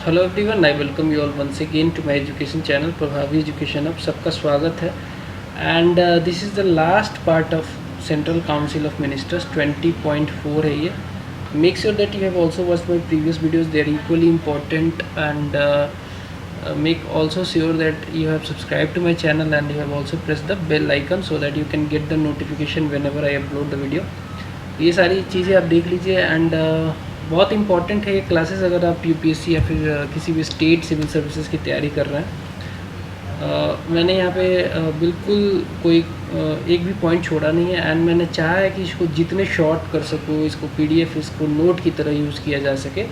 Hello everyone, I welcome you all once again to my education channel Prabhavi education. अब सबका स्वागत है and this is the last part of central council of ministers 20.4 है ये। Make sure that you have also watched my previous videos, they are equally important and make also sure that you have subscribed to my channel and you have also pressed the bell icon so that you can get the notification whenever I upload the video। ये सारी चीज़ें आप देख लीजिए and बहुत important है ये classes अगर आप यूपीएससी या फिर किसी भी स्टेट सिविल सर्विसेज की तैयारी कर रहे हैं। मैंने यहाँ पे बिल्कुल कोई एक भी पॉइंट छोड़ा नहीं है एंड मैंने चाहा है कि इसको जितने शॉर्ट कर सकूँ, इसको पीडीएफ, इसको नोट की तरह यूज़ किया जा सके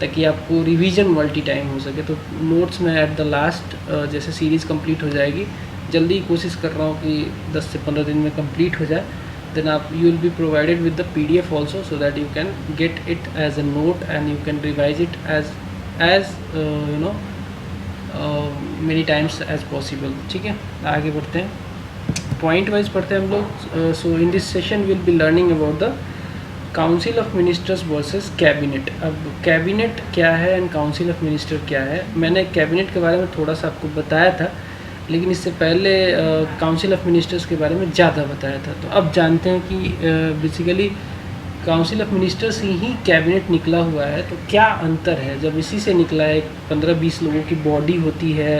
ताकि आपको रिवीजन मल्टी टाइम हो सके। तो नोट्स में एट द लास्ट जैसे सीरीज़ कंप्लीट हो जाएगी, जल्दी कोशिश कर रहा हूँ कि 10 से 15 दिन में कंप्लीट हो जाए। then you will be provided with the PDF also so that you can get it as a note and you can revise it as you know many times as possible। ठीक है, आगे बढ़ते हैं, point wise पढ़ते हैं हम लोग। So in this session will be learning about the council of ministers versus cabinet. अब कैबिनेट क्या है एंड काउंसिल ऑफ मिनिस्टर क्या है, मैंने कैबिनेट के बारे में थोड़ा सा आपको बताया था, लेकिन इससे पहले काउंसिल ऑफ मिनिस्टर्स के बारे में ज़्यादा बताया था। तो अब जानते हैं कि basically council of ministers he cabinet निकला हुआ है। तो क्या अंतर है जब इसी से निकला है, 15-20 लोगों की बॉडी होती है,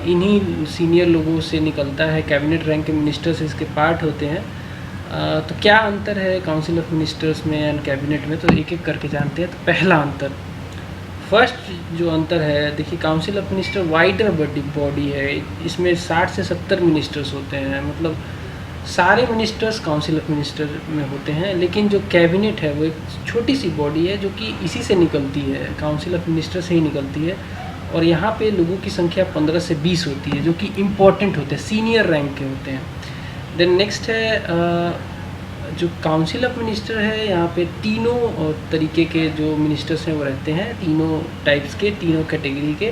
इन्हीं सीनियर लोगों से निकलता है, कैबिनेट रैंक के मिनिस्टर्स इसके पार्ट होते हैं। तो क्या अंतर है काउंसिल ऑफ मिनिस्टर्स में एंड कैबिनेट में, तो एक एक करके जानते हैं। तो पहला अंतर, फर्स्ट जो अंतर है, देखिए council of minister wider body है, इसमें 60 से 70 मिनिस्टर्स होते हैं, मतलब सारे मिनिस्टर्स काउंसिल ऑफ मिनिस्टर में होते हैं। लेकिन जो कैबिनेट है वो एक छोटी सी बॉडी है जो कि इसी से निकलती है, काउंसिल ऑफ मिनिस्टर से ही निकलती है, और यहाँ पे लोगों की संख्या 15 से 20 होती है जो कि इम्पॉर्टेंट होते हैं, सीनियर रैंक के होते हैं। देन नेक्स्ट है जो काउंसिल ऑफ मिनिस्टर है, यहाँ पे तीनों तरीके के जो मिनिस्टर्स हैं वो रहते हैं, तीनों टाइप्स के, तीनों कैटेगरी के,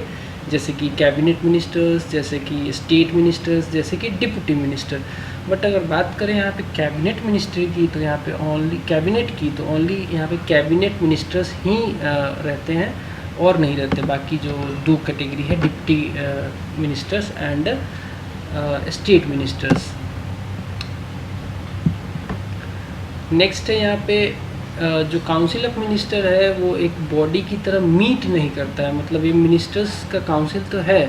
जैसे कि कैबिनेट मिनिस्टर्स, जैसे कि स्टेट मिनिस्टर्स, जैसे कि डिप्टी मिनिस्टर। बट अगर बात करें यहाँ पे कैबिनेट मिनिस्टर की, तो यहाँ पे ओनली कैबिनेट की, तो ओनली यहाँ पे कैबिनेट मिनिस्टर्स ही रहते हैं और नहीं रहते बाकी जो दो कैटेगरी है, deputy ministers and state ministers. Next है यहाँ पे जो काउंसिल ऑफ मिनिस्टर है वो एक बॉडी की तरह मीट नहीं करता है, मतलब ये मिनिस्टर्स का काउंसिल तो है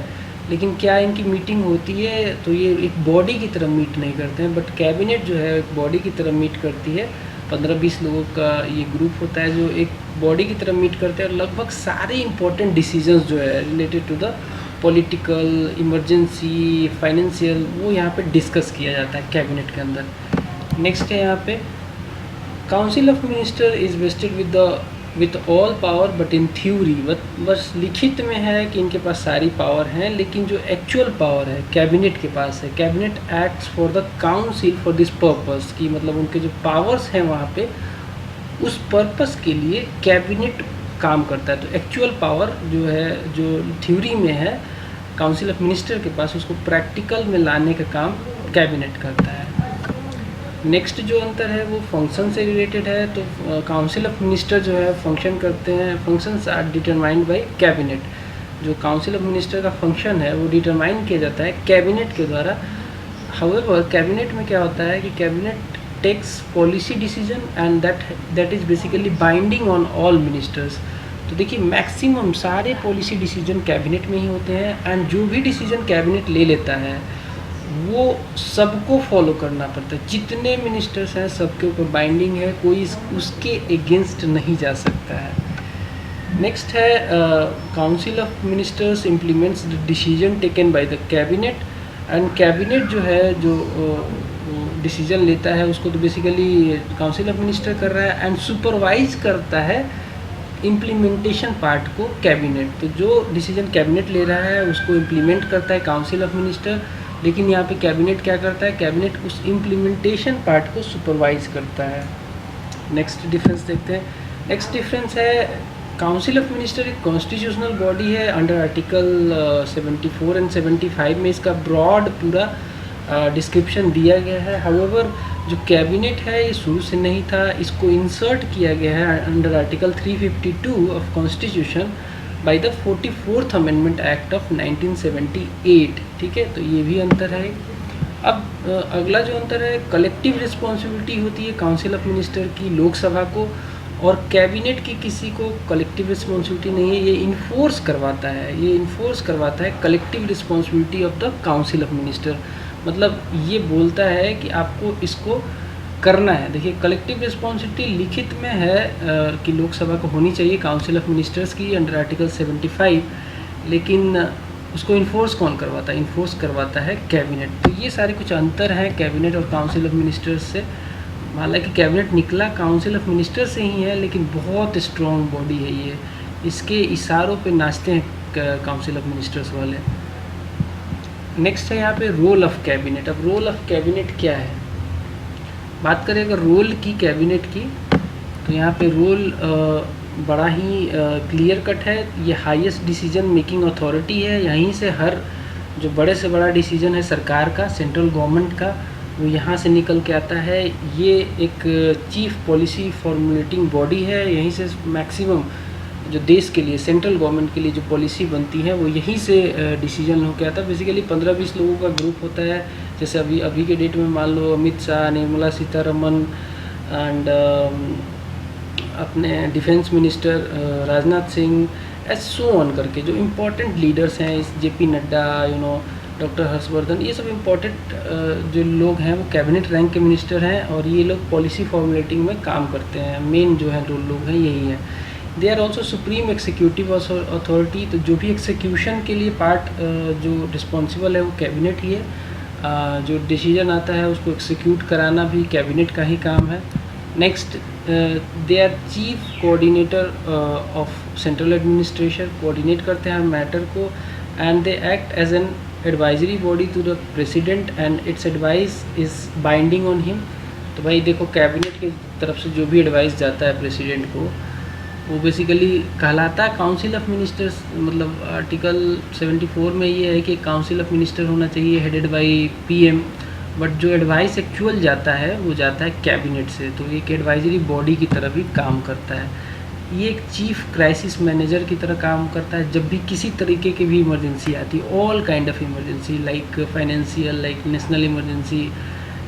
लेकिन क्या इनकी मीटिंग होती है, तो ये एक बॉडी की तरह मीट नहीं करते हैं। बट कैबिनेट जो है एक बॉडी की तरह मीट करती है, 15-20 लोगों का ये ग्रुप होता है जो एक बॉडी की तरह मीट करते हैं और लगभग सारे इंपॉर्टेंट डिसीजंस जो है related to the political, emergency, financial, वो यहाँ पे डिस्कस किया जाता है कैबिनेट के अंदर। नेक्स्ट है यहाँ पे council of minister is wasted with all power but in theory, बस लिखित में है कि इनके पास सारी पावर हैं, लेकिन जो एक्चुअल पावर है कैबिनेट के पास है। Cabinet acts for the council for this purpose, की मतलब उनके जो पावर्स हैं वहाँ पे उस पर्पस के लिए कैबिनेट काम करता है। तो एक्चुअल पावर जो है, जो थ्योरी में है काउंसिल ऑफ मिनिस्टर के पास, उसको प्रैक्टिकल में लाने का काम कैबिनेट करता है। नेक्स्ट जो अंतर है वो फंक्शन से रिलेटेड है। तो काउंसिल ऑफ मिनिस्टर जो है फंक्शन करते हैं, functions are determined by cabinet. जो काउंसिल ऑफ मिनिस्टर का फंक्शन है वो डिटरमाइन किया जाता है कैबिनेट के द्वारा। हाउएवर कैबिनेट में क्या होता है कि cabinet takes policy decision and that is basically binding on all ministers. तो देखिए मैक्सिमम सारे पॉलिसी डिसीजन कैबिनेट में ही होते हैं एंड जो भी डिसीजन कैबिनेट ले लेता है वो सबको फॉलो करना पड़ता है, जितने मिनिस्टर्स हैं सबके ऊपर बाइंडिंग है, कोई उसके अगेंस्ट नहीं जा सकता है। नेक्स्ट है council of ministers implements the decision taken by the cabinet and cabinet जो है जो डिसीजन लेता है उसको तो बेसिकली काउंसिल ऑफ मिनिस्टर कर रहा है एंड सुपरवाइज करता है इम्प्लीमेंटेशन पार्ट को कैबिनेट। तो जो डिसीजन कैबिनेट ले रहा है उसको इम्प्लीमेंट करता है काउंसिल ऑफ मिनिस्टर, लेकिन यहाँ पे कैबिनेट क्या करता है, कैबिनेट उस इम्प्लीमेंटेशन पार्ट को सुपरवाइज करता है। नेक्स्ट डिफरेंस देखते हैं। नेक्स्ट डिफरेंस है काउंसिल ऑफ मिनिस्टर एक कॉन्स्टिट्यूशनल बॉडी है अंडर आर्टिकल 74 एंड 75 में इसका ब्रॉड पूरा डिस्क्रिप्शन दिया गया है। हाउएवर जो कैबिनेट है ये शुरू से नहीं था, इसको इंसर्ट किया गया है under article 352 of constitution by the 44th amendment act of 1978। ठीक है, तो ये भी अंतर है। अब अगला जो अंतर है, कलेक्टिव रिस्पॉन्सिबिलिटी होती है काउंसिल ऑफ मिनिस्टर की लोकसभा को, और कैबिनेट की किसी को कलेक्टिव रिस्पॉन्सिबिलिटी नहीं है। ये इन्फोर्स करवाता है collective responsibility of the council of minister. मतलब ये बोलता है कि आपको इसको करना है। देखिए, कलेक्टिव रिस्पॉन्सिबिलिटी लिखित में है कि लोकसभा को होनी चाहिए काउंसिल ऑफ मिनिस्टर्स की अंडर आर्टिकल 75, लेकिन उसको इन्फोर्स कौन करवाता है? इन्फोर्स करवाता है कैबिनेट। तो ये सारे कुछ अंतर हैं कैबिनेट और काउंसिल ऑफ मिनिस्टर्स से। हालांकि कैबिनेट निकला काउंसिल ऑफ मिनिस्टर से ही है, लेकिन बहुत स्ट्रॉन्ग बॉडी है ये, इसके इशारों पे नाचते हैं काउंसिल ऑफ मिनिस्टर्स वाले। नेक्स्ट है यहाँ पे रोल ऑफ कैबिनेट। अब रोल ऑफ कैबिनेट क्या है? बात करें अगर रोल की कैबिनेट की, तो यहाँ पे रोल बड़ा ही क्लियर कट है। ये हाईएस्ट डिसीजन मेकिंग अथॉरिटी है। यहीं से हर जो बड़े से बड़ा डिसीजन है सरकार का, सेंट्रल गवर्नमेंट का, वो यहाँ से निकल के आता है। ये एक चीफ पॉलिसी फॉर्मुलेटिंग बॉडी है। यहीं से मैक्सिमम जो देश के लिए, सेंट्रल गवर्नमेंट के लिए जो पॉलिसी बनती है वो यहीं से डिसीजन होकर आता है। बेसिकली 15-20 लोगों का ग्रुप होता है। जैसे अभी के डेट में मान लो अमित शाह, निर्मला सीतारमन एंड अपने defence minister Rajnath Singh, so on करके जो इम्पोर्टेंट लीडर्स हैं, इस जेपी नड्डा, डॉक्टर हर्षवर्धन, ये सब इम्पोर्टेंट जो लोग हैं वो कैबिनेट रैंक के मिनिस्टर हैं, और ये लोग पॉलिसी फॉर्मुलेटिंग में काम करते हैं। मेन जो है लोग हैं यही है। They are also supreme executive authority. तो जो भी एक्सिक्यूशन के लिए पार्ट जो रिस्पॉन्सिबल है वो कैबिनेट ही है। जो डिसीजन आता है उसको एक्सिक्यूट कराना भी कैबिनेट का ही काम है। Next, they are chief coordinator of central administration, coordinate करते हैं हर मैटर को, and they act as an advisory body to the president and its advice is binding on him. तो भाई देखो, कैबिनेट की तरफ से जो भी एडवाइस जाता है प्रेसिडेंट को, वो बेसिकली कहलाता है काउंसिल ऑफ मिनिस्टर्स। मतलब आर्टिकल 74 में ये है कि काउंसिल ऑफ मिनिस्टर होना चाहिए हेडेड बाय पीएम, बट जो एडवाइस एक्चुअल जाता है वो जाता है कैबिनेट से। तो एक एडवाइजरी बॉडी की तरह भी काम करता है। ये एक चीफ क्राइसिस मैनेजर की तरह काम करता है। जब भी किसी तरीके की भी इमरजेंसी आती है, all kind of emergency, like financial, like national emergency,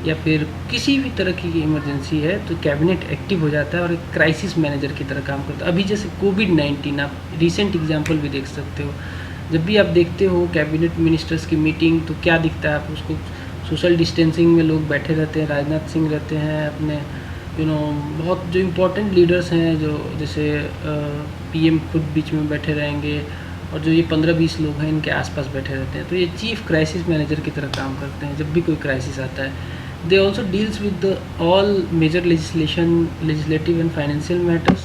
या फिर किसी भी तरह की इमरजेंसी है, तो कैबिनेट एक्टिव हो जाता है और एक क्राइसिस मैनेजर की तरह काम करता है। अभी जैसे कोविड-19, आप रिसेंट एग्जांपल भी देख सकते हो। जब भी आप देखते हो कैबिनेट मिनिस्टर्स की मीटिंग, तो क्या दिखता है आपको? उसको सोशल डिस्टेंसिंग में लोग बैठे रहते हैं, राजनाथ सिंह रहते हैं अपने, बहुत जो इम्पोर्टेंट लीडर्स हैं, जो जैसे पीएम खुद बीच में बैठे रहेंगे, और जो ये 15-20 लोग हैं इनके आसपास बैठे रहते हैं। तो ये चीफ क्राइसिस मैनेजर की तरह काम करते हैं जब भी कोई क्राइसिस आता है। They also deals with all major legislative and financial matters.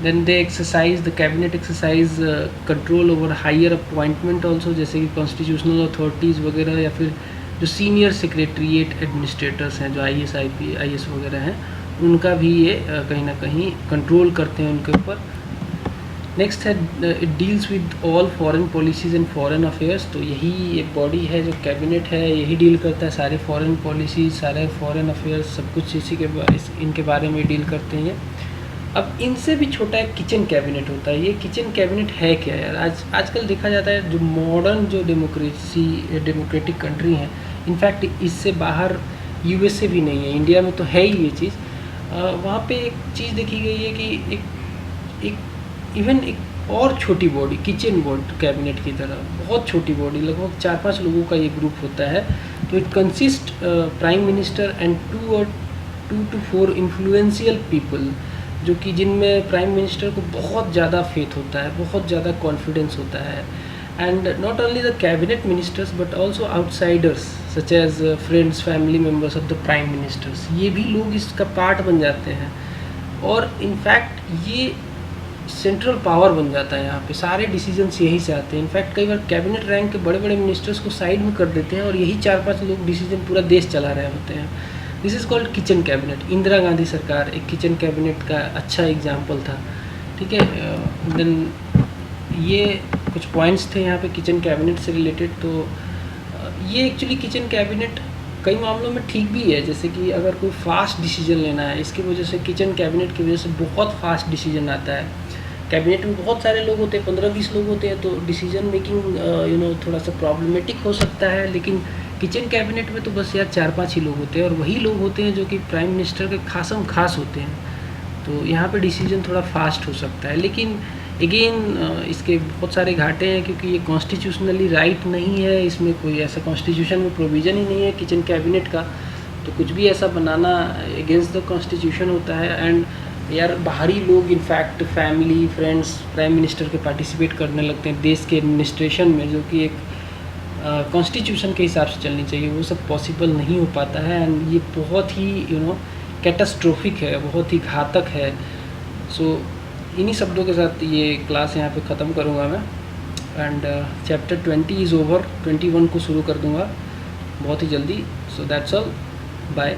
Then they exercise, the cabinet exercise control over higher appointment also, जैसे कि constitutional authorities वगैरह, या फिर जो सीनियर सेक्रेटरीट एडमिनिस्ट्रेटर्स हैं, जो IAS वगैरह हैं, उनका भी ये कहीं ना कहीं कंट्रोल करते हैं उनके ऊपर। नेक्स्ट है, it deals with all foreign policies and foreign affairs. तो यही एक बॉडी है जो कैबिनेट है, यही डील करता है सारे फॉरेन पॉलिसीज़, सारे फॉरेन अफेयर्स, सब कुछ इनके बारे में डील करते हैं। अब इनसे भी छोटा एक किचन कैबिनेट होता है। ये किचन कैबिनेट है क्या यार? आजकल देखा जाता है जो मॉडर्न जो डेमोक्रेटिक कंट्री हैं, इनफैक्ट इससे बाहर USA भी नहीं है, इंडिया में तो है ही ये चीज़। वहाँ पे एक चीज़ देखी गई है कि एक और छोटी बॉडी, किचन बोर्ड कैबिनेट की तरह, बहुत छोटी बॉडी, लगभग 4-5 लोगों का ये ग्रुप होता है। तो it consist prime minister and 2 to 4 influential people, जो कि जिनमें प्राइम मिनिस्टर को बहुत ज़्यादा फेथ होता है, बहुत ज़्यादा कॉन्फिडेंस होता है। And not only the cabinet ministers but also outsiders such as friends, family members of the prime ministers, ये भी लोग इसका पार्ट बन जाते हैं। और इनफैक्ट ये सेंट्रल पावर बन जाता है। यहाँ पे सारे डिसीजंस यहीं से आते हैं। इनफैक्ट कई बार कैबिनेट रैंक के बड़े बड़े मिनिस्टर्स को साइड में कर देते हैं और यही 4-5 लोग डिसीजन पूरा देश चला रहे होते हैं। This is called kitchen cabinet. Indira Gandhi सरकार एक किचन कैबिनेट का अच्छा एग्जाम्पल था। ठीक है, देन ये कुछ पॉइंट्स थे यहाँ पे किचन कैबिनेट से रिलेटेड। तो ये एक्चुअली किचन कैबिनेट कई मामलों में ठीक भी है, जैसे कि अगर कोई फास्ट डिसीजन लेना है, इसकी वजह से किचन कैबिनेट की वजह से बहुत फास्ट डिसीजन आता है। कैबिनेट में बहुत सारे लोग होते हैं, 15-20 लोग होते हैं, तो डिसीजन मेकिंग थोड़ा सा प्रॉब्लमेटिक हो सकता है। लेकिन किचन कैबिनेट में तो बस यार 4-5 ही लोग होते हैं, और वही लोग होते हैं जो कि प्राइम मिनिस्टर के खासम खास होते हैं। तो यहाँ पे डिसीजन थोड़ा फास्ट हो सकता है। लेकिन अगेन इसके बहुत सारे घाटे हैं, क्योंकि ये कॉन्स्टिट्यूशनली राइट नहीं है, इसमें कोई ऐसा कॉन्स्टिट्यूशन में प्रोविज़न ही नहीं है किचन कैबिनेट का। तो कुछ भी ऐसा बनाना अगेंस्ट द कॉन्स्टिट्यूशन होता है। एंड यार बाहरी लोग, in fact family friends, prime minister के पार्टिसिपेट करने लगते हैं देश के एडमिनिस्ट्रेशन में, जो कि एक कॉन्स्टिट्यूशन के हिसाब से चलनी चाहिए, वो सब पॉसिबल नहीं हो पाता है। एंड ये बहुत ही कैटास्ट्रोफिक है, बहुत ही घातक है। सो इन्हीं शब्दों के साथ ये क्लास यहाँ पे ख़त्म करूँगा मैं। एंड चैप्टर 20 इज़ ओवर, 21 को शुरू कर दूँगा बहुत ही जल्दी। So that's all, bye.